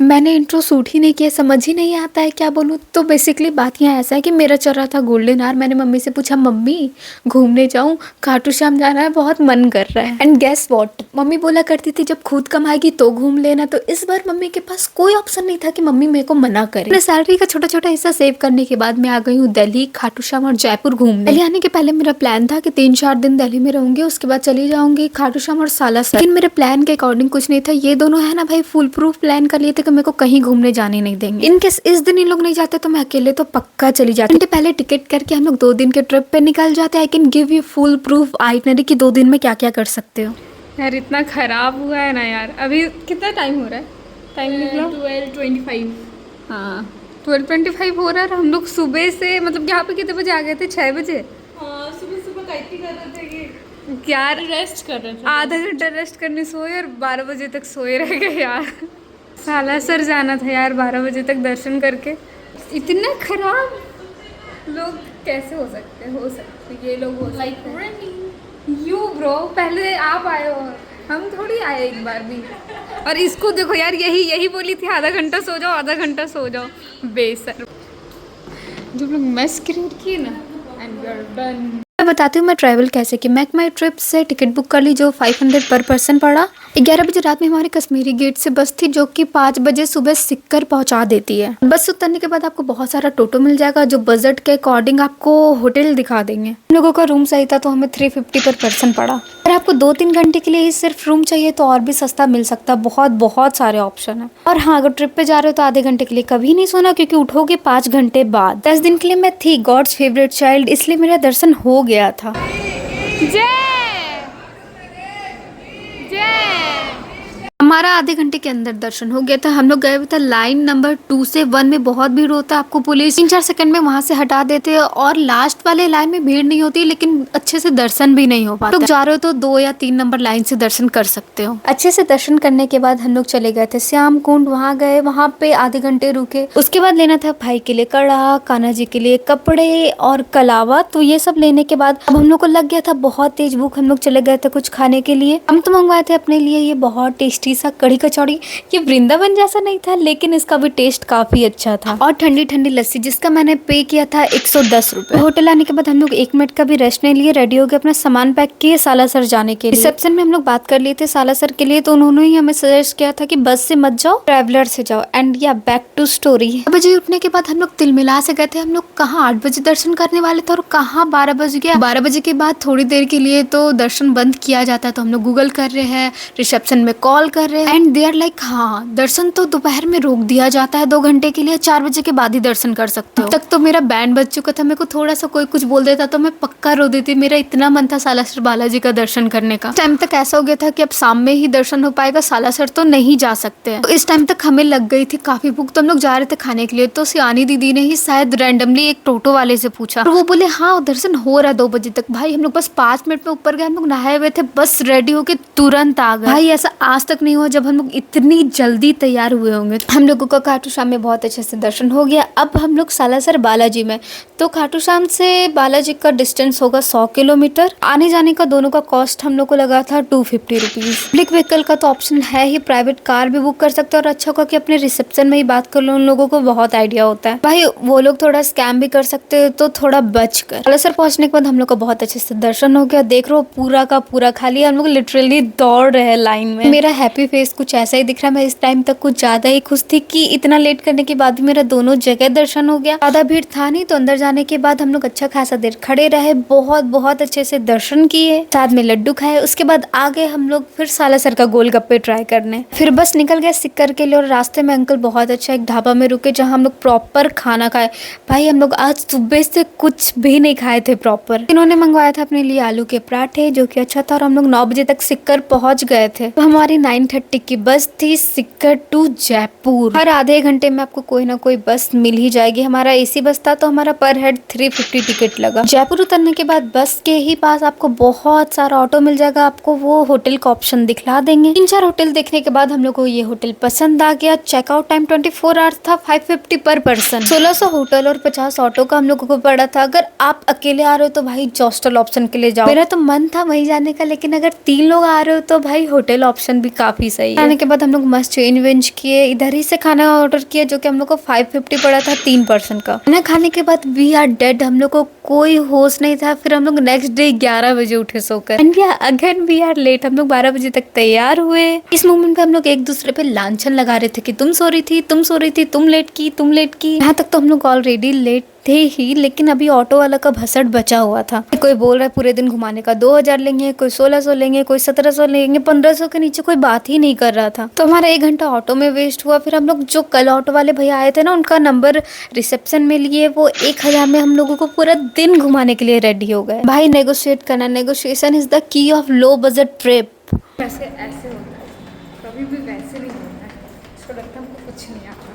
मैंने intro shoot ही नहीं किया, समझ ही नहीं आता है क्या बोलूँ। तो बेसिकली बात यहाँ ऐसा है कि मेरा चल रहा था गोल्डन आवर। मैंने मम्मी से पूछा, मम्मी घूमने जाऊँ, खाटू श्याम जाना है, बहुत मन कर रहा है। एंड गेस व्हाट, मम्मी बोला करती थी जब खुद कमाएगी तो घूम लेना। तो इस बार मम्मी के पास कोई ऑप्शन नहीं था कि मम्मी मेरे को मना करे। अपने सैलरी का छोटा छोटा हिस्सा सेव करने के बाद मैं आ गई हूँ दिल्ली, खाटू श्याम और जयपुर घूमने। दिल्ली आने के पहले मेरा प्लान था कि 3-4 दिन दिल्ली में रहूंगी, उसके बाद चली जाऊंगी खाटू श्याम और सालासर। लेकिन मेरे प्लान के अकॉर्डिंग कुछ नहीं था। ये दोनों है ना भाई, फुल प्रूफ प्लान कर लिए थे कि मेरे को कहीं घूमने जाने नहीं देंगे। इनकेस इस दिन इन लोग नहीं जाते तो मैं अकेले तो पक्का चली जाती। घंटे पहले टिकट करके हम लोग 2 दिन के ट्रिप पे निकल जाते। I can give you full proof itinerary कि 2 दिन में क्या क्या कर सकते हो। यार इतना खराब हुआ है ना यार। अभी कितना टाइम हो रहा है? टाइम निकला 12:25। हाँ 12:25 हो रहा है। हम लोग सुबह से मतलब यहाँ पे कितने बजे आ गए थे? 6 बजे। हाँ सुबह सुबह काइटी कर रहे थे कि यार रेस्ट कर रहे थे। आधा घंटा रेस्ट करने सोए और 12 बजे तक सोए रह गए यार। सालासर जाना था यार 12 बजे तक दर्शन करके। इतना खराब लोग कैसे हो सकते ये लोग हो सकते हैं। यू ब्रो, पहले आप आए हो, हम थोड़ी आए एक बार भी। और इसको देखो यार, यही बोली थी आधा घंटा सो जाओ, आधा घंटा सो जाओ। बेसर जो लोग मेस क्रिएट किए ना, एंड वी आर डन। मैं बताती हूँ मैं ट्रैवल कैसे की। मैक माई ट्रिप से टिकट बुक कर ली जो 500 पर पर्सन पड़ा। 11 बजे रात में हमारी कश्मीरी गेट से बस थी जो कि 5 बजे सुबह सिक्कर पहुंचा देती है। बस उतरने के बाद आपको बहुत सारा टोटो मिल जाएगा जो बजट के अकॉर्डिंग आपको होटल दिखा देंगे। हम लोगों का रूम सही था तो हमें 350 पर पर्सन पड़ा। अगर आपको 2-3 घंटे के लिए ही सिर्फ रूम चाहिए तो और भी सस्ता मिल सकता है। बहुत सारे ऑप्शन है। और हाँ, अगर ट्रिप पे जा रहे हो तो आधे घंटे के लिए कभी नहीं सोना, क्योंकि उठोगे 5 घंटे बाद। 10 दिन के लिए मैं थी गॉड्स फेवरेट चाइल्ड, इसलिए मेरा दर्शन हो गया था। हमारा आधे घंटे के अंदर दर्शन हो गया था। हम लोग गए हुए थे लाइन नंबर 2 से 1 में बहुत भीड़ होता है। आपको पुलिस 3-4 सेकंड में वहां से हटा देते हैं। और लास्ट वाले लाइन में भीड़ नहीं होती, लेकिन अच्छे से दर्शन भी नहीं हो पाता। लोग जा रहे हो तो 2 या 3 नंबर लाइन से दर्शन कर सकते हो। अच्छे से दर्शन करने के बाद हम लोग चले गए थे श्याम कुंड। वहाँ गए, वहाँ पे आधे घंटे रुके। उसके बाद लेना था भाई के लिए कड़ा, कान्हा जी के लिए कपड़े और कलावा। तो ये सब लेने के बाद अब हम लोग को लग गया था बहुत तेज भूख। हम लोग चले गए थे कुछ खाने के लिए। हम तो मंगवाए थे अपने लिए ये बहुत टेस्टी सा कढ़ी कचौड़ी। ये वृंदावन जैसा नहीं था, लेकिन इसका भी टेस्ट काफी अच्छा था। और ठंडी ठंडी लस्सी जिसका मैंने पे किया था 110 रुपए। होटल आने के बाद हम लोग 1 मिनट का भी रेस्ट नहीं लिए, रेडी हो गए अपना सामान पैक किए सालासर जाने के लिए। रिसेप्शन में हम लोग बात कर लिए थे सालासर के लिए, तो उन्होंने ही हमें सजेस्ट किया था कि बस से मत जाओ, ट्रैवलर से जाओ। एंड या बैक टू स्टोरी। 9 बजे उठने के बाद हम लोग तिलमिला से गए थे। हम लोग कहाँ 8 बजे दर्शन करने वाले थे और कहाँ 12 बज गया। 12 बजे के बाद थोड़ी देर के लिए तो दर्शन बंद किया जाता है। तो हम लोग गूगल कर रहे हैं, रिसेप्शन में कॉल कर रहे हैं, एंड दे आर लाइक हाँ दर्शन तो दोपहर में रोक दिया जाता है 2 घंटे के लिए, 4 बजे के बाद ही दर्शन कर सकते हो। अब तक तो मेरा बैंड बज चुका था। मेरे को थोड़ा सा कोई कुछ बोल देता तो मैं पक्का रो देती। मेरा इतना मन था सालासर बालाजी का दर्शन करने का। टाइम तक ऐसा हो गया था कि अब शाम में ही दर्शन हो पाएगा, सालासर तो नहीं जा सकते हैं। तो इस टाइम तक हमें लग गई थी काफी भूख। तो हम लोग जा रहे थे खाने के लिए, तो सियानी दीदी ने ही शायद रैंडमली एक टोटो वाले से पूछा, और वो बोले हाँ दर्शन हो रहा है 2 बजे तक। भाई हम लोग बस 5 मिनट में ऊपर गए। हम लोग नहाए हुए थे, बस रेडी होके तुरंत आ गए। भाई ऐसा आज तक नहीं हुआ जब हम लोग इतनी जल्दी तैयार हुए होंगे। हम लोगों का खाटू श्याम में बहुत अच्छे से दर्शन हो गया। अब हम लोग सालासर बालाजी में। तो खाटू श्याम से बालाजी का डिस्टेंस होगा 100 किलोमीटर। आने जाने का दोनों का कॉस्ट हम लोग को लगा था 250 रुपीज। पब्लिक व्हीकल का तो ऑप्शन है ही, प्राइवेट कार भी बुक कर सकते हो। और अच्छा होगा कि अपने रिसेप्शन में ही बात कर लो, उन लोगों को बहुत आइडिया होता है। भाई वो लोग थोड़ा स्कैम भी कर सकते हैं, तो थोड़ा बच कर। सालासर पहुंचने के बाद हम लोग का बहुत अच्छे से दर्शन हो गया। देख रहे हो पूरा का पूरा खाली, हम लोग लिटरली दौड़ रहे हैं लाइन में। मेरा हैप्पी फेस कुछ ऐसा ही दिख रहा है। मैं इस टाइम तक कुछ ज्यादा ही खुश थी कि इतना लेट करने के बाद भी मेरा दोनों जगह दर्शन हो गया। ज्यादा भीड़ था नहीं, तो अंदर जाने के बाद हम लोग अच्छा खासा देर खड़े रहे, बहुत अच्छे से दर्शन किए, साथ में लड्डू खाए। उसके बाद आगे हम लोग फिर सालासर का गोलगप्पे ट्राई करने। फिर बस निकल गए सिक्कर के लिए। और रास्ते में अंकल बहुत अच्छा एक ढाबा में रुके जहाँ हम लोग प्रॉपर खाना खाए। भाई हम लोग आज सुबह से कुछ भी नहीं खाए थे प्रॉपर। इन्होंने मंगवाया था अपने लिए आलू के पराठे जो कि अच्छा था। और हम लोग 9 बजे तक सिक्कर पहुंच गए थे। तो हमारी 9:30 की बस थी सिक्कर टू जयपुर। हर आधे घंटे में आपको कोई ना कोई बस मिल ही जाएगी। हमारा एसी बस था तो हमारा पर हेड 350 टिकट लगा। जयपुर उतरने के बाद बस के ही पास आपको बहुत सारा ऑटो मिल जाएगा। आपको वो होटल का ऑप्शन दिखला देंगे। 3-4 होटल देखने के बाद हम लोग को ये होटल पसंद आ गया। चेकआउट टाइम 24 आवर्स था, 550 पर पर्सन। 1600 होटल और 50 ऑटो का हम लोगों को पड़ा था। अगर आप अकेले आ रहे हो तो भाई हॉस्टल ऑप्शन के लिए जाओ। मेरा तो मन था वहीं जाने का, लेकिन अगर 3 लोग आ रहे हो तो भाई होटल ऑप्शन भी काफी काफी सही है। खाने के बाद हम लोग मस्त चेंज वेंज किए, इधर ही से खाना ऑर्डर किया जो कि हम लोग को 550 पड़ा था 3 पर्सन का। खाना खाने के बाद वी आर डेड, हम लोग को कोई होश नहीं था। फिर हम लोग नेक्स्ट डे 11 बजे उठे सोकर, and again we are late. हम लोग 12 बजे तक तैयार हुए। इस मोमेंट पे हम लोग एक दूसरे पे लांछन लगा रहे थे कि तुम सो रही थी, तुम सो रही थी, तुम लेट की, तुम लेट की। यहाँ तक तो हम लोग ऑलरेडी लेट थे ही, लेकिन अभी ऑटो वाला का भसड़ बचा हुआ था। कोई बोल रहा है पूरे दिन घुमाने का 2000 लेंगे, कोई 1600 लेंगे, कोई 1700 लेंगे, 1500 के नीचे कोई बात ही नहीं कर रहा था। तो हमारा 1 घंटा ऑटो में वेस्ट हुआ। फिर हम लोग जो कल ऑटो वाले भैया आए थे ना, उनका नंबर रिसेप्शन में लिए, वो 1000 में हम लोगों को पूरा दिन घुमाने के लिए रेडी हो गए। भाई नेगोशिएट करना, negotiation is the key of low budget trip. वैसे ऐसे होता है, कभी भी वैसे नहीं होता है। इसको लगता है हमको कुछ नहीं आता,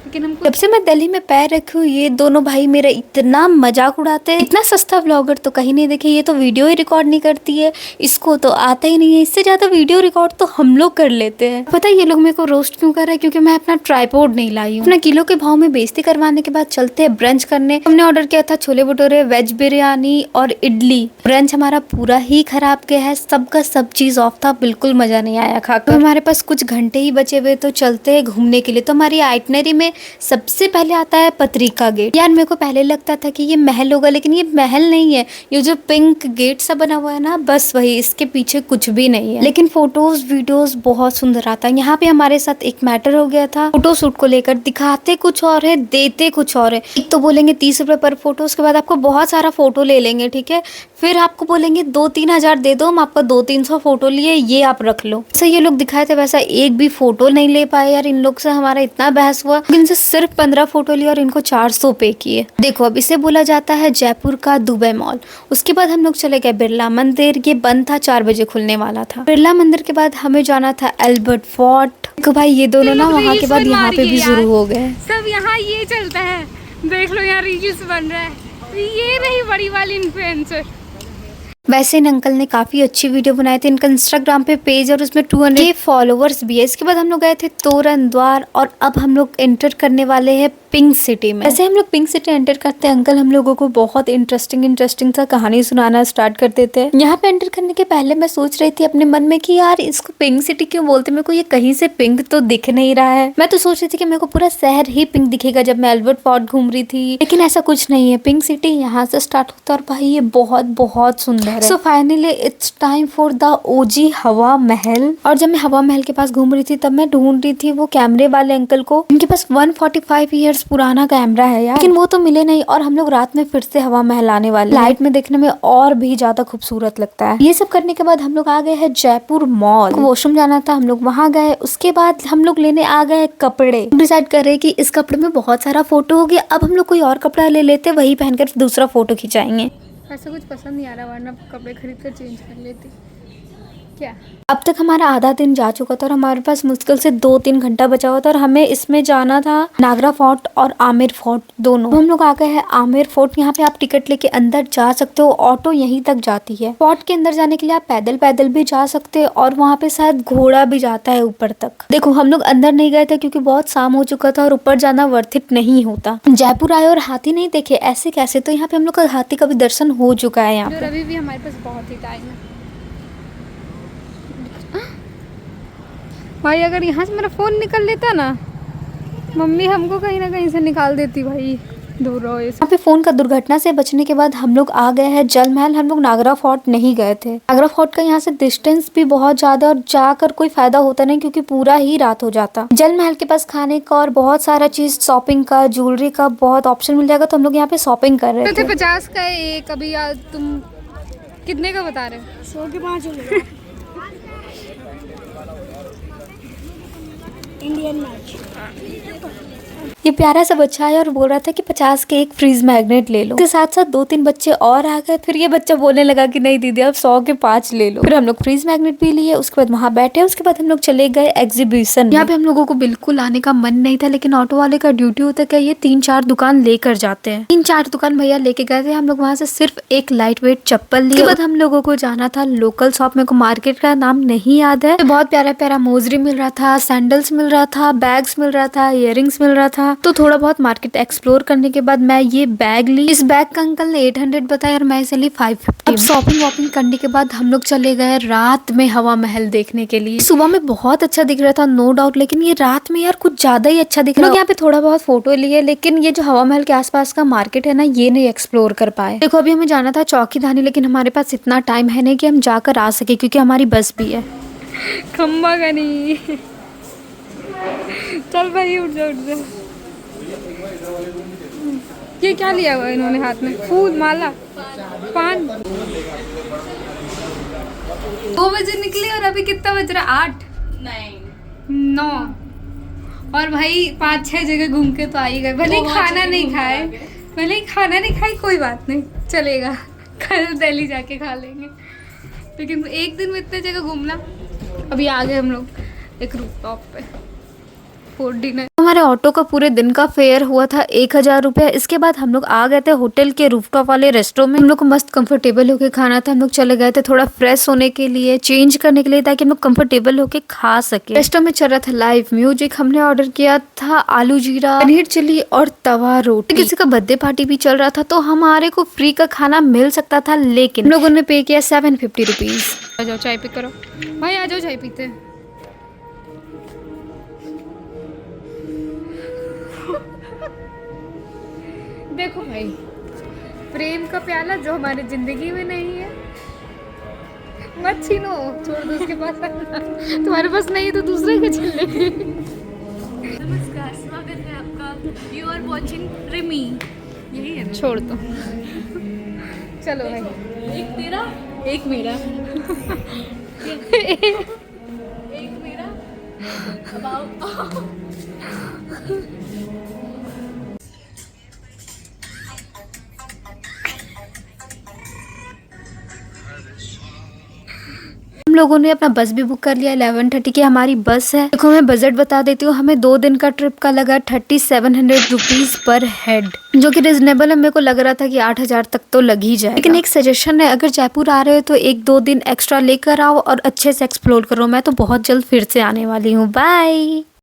लेकिन हमको जब से मैं दिल्ली में पैर रखी हूँ, ये दोनों भाई मेरा इतना मजाक उड़ाते हैं। इतना सस्ता व्लॉगर तो कहीं नहीं देखे। ये तो वीडियो ही रिकॉर्ड नहीं करती है, इसको तो आता ही नहीं है। इससे ज्यादा वीडियो रिकॉर्ड तो हम लोग कर लेते हैं। पता है ये लोग मेरे को रोस्ट क्यों कर रहे हैं? क्योंकि मैं अपना ट्राइपॉड नहीं लाई हूँ। अपना किलो के भाव में बेइज्जती करवाने के बाद चलते हैं ब्रंच करने। हमने ऑर्डर किया था छोले भटूरे, वेज बिरयानी और इडली। ब्रंच हमारा पूरा ही खराब गया है, सबका सब चीज ऑफ था, बिल्कुल मजा नहीं आया खाकर। तो हमारे पास कुछ घंटे ही बचे हुए, तो चलते हैं घूमने के लिए। तो हमारी आइटनरी में सबसे पहले आता है पत्रिका गेट। यार मेरे को पहले लगता था कि ये महल होगा, लेकिन ये महल नहीं है। ये जो पिंक गेट सा बना हुआ है ना, बस वही, इसके पीछे कुछ भी नहीं है। लेकिन फोटोज वीडियोस बहुत सुंदर आता है। यहाँ पे हमारे साथ एक मैटर हो गया था फोटो शूट को लेकर। दिखाते कुछ और है, देते कुछ और है। एक तो बोलेंगे 30 रुपए पर फोटो, उसके बाद आपको बहुत सारा फोटो ले लेंगे, ठीक है। फिर आपको बोलेंगे 2-3 हजार दे दो, हम आपका 200-300 फोटो लिए, ये आप रख लो। जैसे ये लोग दिखाए थे वैसा एक भी फोटो नहीं ले पाए। यार इन लोग से हमारा इतना बहस हुआ। इनसे सिर्फ 15 फोटो लिए और इनको 400 पे किए। देखो अब इसे बोला जाता है जयपुर का दुबई मॉल। उसके बाद हम लोग चले गए बिरला मंदिर। ये बंद था, 4 बजे खुलने वाला था। बिरला मंदिर के बाद हमें जाना था एल्बर्ट फोर्ट। देखो भाई ये दोनों ना वहाँ के बाद यहाँ पे भी शुरू हो गए। सब यहाँ ये चलता है, देख लो यहाँ रील्स बन रहा है। ये रही बड़ी वाली इन्फ्लुएंसर। वैसे इन अंकल ने काफी अच्छी वीडियो बनाए थे। इनका इंस्टाग्राम पे पेज और उसमें 200 फॉलोवर्स भी है। इसके बाद हम लोग गए थे तोरण द्वार और अब हम लोग एंटर करने वाले हैं पिंक सिटी में। ऐसे हम लोग पिंक सिटी एंटर करते हैं, अंकल हम लोगों को बहुत इंटरेस्टिंग सा कहानी सुनाना स्टार्ट कर देते हैं। यहाँ पे एंटर करने के पहले मैं सोच रही थी अपने मन में कि यार इसको पिंक सिटी क्यों बोलते, मेरे को ये कहीं से पिंक तो दिख नहीं रहा है। मैं तो सोच रही थी कि मेरे को पूरा शहर ही पिंक दिखेगा जब मैं एल्बर्ट फोर्ट घूम रही थी, लेकिन ऐसा कुछ नहीं है। पिंक सिटी यहाँ से स्टार्ट होता है और भाई ये बहुत सुंदर है। So finally it's time for the OG हवा महल। और जब मैं हवा महल के पास घूम रही थी तब मैं ढूंढ रही थी वो कैमरे वाले अंकल को। इनके पास 145 ईयर्स पुराना कैमरा है यार, लेकिन वो तो मिले नहीं। और हम लोग रात में फिर से हवा महल आने वाले, लाइट में देखने में और भी ज्यादा खूबसूरत लगता है। ये सब करने के बाद हम लोग आ गए हैं जयपुर मॉल। वॉशरूम जाना था, हम लोग वहाँ गए। उसके बाद हम लोग लेने आ गए कपड़े। डिसाइड कर रहे कि इस कपड़े में बहुत सारा फोटो हो गया, अब हम लोग कोई और कपड़ा ले लेते, वही पहनकर दूसरा फोटो खिंचाएंगे। ऐसा कुछ पसंद नहीं आ रहा, वरना कपड़े खरीद कर चेंज कर लेती। क्या अब तक हमारा आधा दिन जा चुका था और हमारे पास मुश्किल से 2-3 घंटा बचा हुआ था और हमें इसमें जाना था नागरा फोर्ट और आमेर फोर्ट दोनों। तो हम लोग आ गए हैं आमेर फोर्ट। यहाँ पे आप टिकट लेके अंदर जा सकते हो, ऑटो यहीं तक जाती है। फोर्ट के अंदर जाने के लिए आप पैदल भी जा सकते हो और वहाँ पे शायद घोड़ा भी जाता है ऊपर तक। देखो हम लोग अंदर नहीं गए थे क्योंकि बहुत शाम हो चुका था और ऊपर जाना वर्थ इट नहीं होता। जयपुर आए और हाथी नहीं देखे, ऐसे कैसे? तो यहाँ पे हम लोग का हाथी का भी दर्शन हो चुका है। यहाँ पे अभी भी हमारे पास बहुत ही टाइम है भाई। अगर यहाँ से मेरा फ़ोन निकल लेता ना, मम्मी हमको कहीं ना कहीं से निकाल देती भाई। दूर रहो। यहाँ पे फोन का दुर्घटना से बचने के बाद हम लोग आ गए हैं जल महल। हम लोग नागरा फोर्ट नहीं गए थे। नागरा फोर्ट का यहाँ से डिस्टेंस भी बहुत ज्यादा और जाकर कोई फायदा होता नहीं क्योंकि पूरा ही रात हो जाता। जल महल के पास खाने का और बहुत सारा चीज शॉपिंग का, ज्वेलरी का बहुत ऑप्शन मिल जाएगा, तो हम लोग यहाँ पे शॉपिंग कर रहे थे। 50 का एक, अभी तुम कितने का बता रहे हो? 100 के 5 हो गए। Indian match. ये प्यारा सा बच्चा है और बोल रहा था कि 50 के एक फ्रीज मैग्नेट ले लो। उसके साथ साथ 2-3 बच्चे और आ गए। फिर ये बच्चा बोलने लगा कि नहीं दीदी अब 100 के 5 ले लो। फिर हम लोग फ्रीज मैग्नेट भी लिए। उसके बाद वहाँ बैठे। उसके बाद हम लोग चले गए एग्जीबिशन। यहाँ पे हम लोगों को बिल्कुल आने का मन नहीं था, लेकिन ऑटो वाले का ड्यूटी होता है, ये 3-4 दुकान लेकर जाते हैं। 3-4 दुकान भैया लेके गए थे। हम लोग वहाँ से सिर्फ एक लाइट वेट चप्पल लिए। उसके बाद हम लोगों को जाना था लोकल शॉप। मेरे को मार्केट का नाम नहीं याद है। बहुत प्यारा प्यारा मोजरी मिल रहा था, सैंडल्स मिल रहा था, बैग्स मिल रहा था, इयररिंग्स मिल रहा था, तो थोड़ा बहुत मार्केट एक्सप्लोर करने के बाद मैं ये बैग ली। इस बैग का अंकल ने 800 बताया और मैं इसे ली 550। अब शॉपिंग वॉपिंग करने के बाद हम लोग चले गए रात में हवा महल देखने के लिए। सुबह में बहुत अच्छा दिख रहा था नो डाउट, लेकिन ये रात में यार कुछ ज्यादा ही अच्छा दिख रहा है। यहाँ पे थोड़ा बहुत फोटो लिए, लेकिन ये जो हवा महल के आसपास का मार्केट है ना, ये नहीं एक्सप्लोर कर पाए। देखो अभी हमें जाना था चौकीधानी, लेकिन हमारे पास इतना टाइम है नहीं कि हम जाकर आ सके, क्योंकि हमारी बस भी है। खम्बा का नहीं। चल भाई उठ जा उठ जा। ये क्या लिया हुआ इन्होंने हाथ में? फूल, माला, पान। 2 बजे निकले और अभी कितना बज रहा? 8 9। और भाई 5-6 जगह घूम के तो आ ही गए। भले ही खाना नहीं खाए कोई बात नहीं, चलेगा। कल दिल्ली जाके खा लेंगे, लेकिन एक दिन में इतने जगह घूमना। अभी आ गए हम लोग एक रूफटॉप पे फॉर डिनर। हमारे ऑटो का पूरे दिन का फेयर हुआ था 1000 रुपया। इसके बाद हम लोग आ गए थे होटल के रूफटॉप वाले रेस्टोरेंट में। हम लोग को मस्त कंफर्टेबल होके खाना था। हम लोग चले गए थे थोड़ा फ्रेश होने के लिए, चेंज करने के लिए, ताकि हम लोग कंफर्टेबल होके खा सके। रेस्टोरेंट में चल रहा था लाइव म्यूजिक। हमने ऑर्डर किया था आलू जीरा, पनीर चिल्ली और तवा रोटी। किसी का बर्थडे पार्टी भी चल रहा था, तो हमारे को फ्री का खाना मिल सकता था, लेकिन हम लोगों ने पे किया 750 रुपीज। आ जाओ चाय पी करो भाई, आ जाओ चाय पीते हैं। देखो भाई, प्रेम का प्याला जो हमारी जिंदगी में नहीं है मत छीनो, छोड़ दो उसके पास। तुम्हारे पास नहीं है तो दूसरे के छीन ले। नमस्कार, स्वागत है आपका। You are watching Rimi. यही है ना? छोड़ दो, चलो भाई। एक तेरा एक मेरा। एक मेरा। अब आओ। हम लोगों ने अपना बस भी बुक कर लिया। 11:30 की हमारी बस है। देखो मैं बजट बता देती हूँ, हमें 2 दिन का ट्रिप का लगा 3700 रुपीज पर हेड, जो कि रिजनेबल है। मेरे को लग रहा था कि 8000 तक तो लग ही जाए। लेकिन एक सजेशन है, अगर जयपुर आ रहे हो तो 1-2 दिन एक्स्ट्रा लेकर आओ और अच्छे से एक्सप्लोर करो। मैं तो बहुत जल्द फिर से आने वाली हूँ। बाय।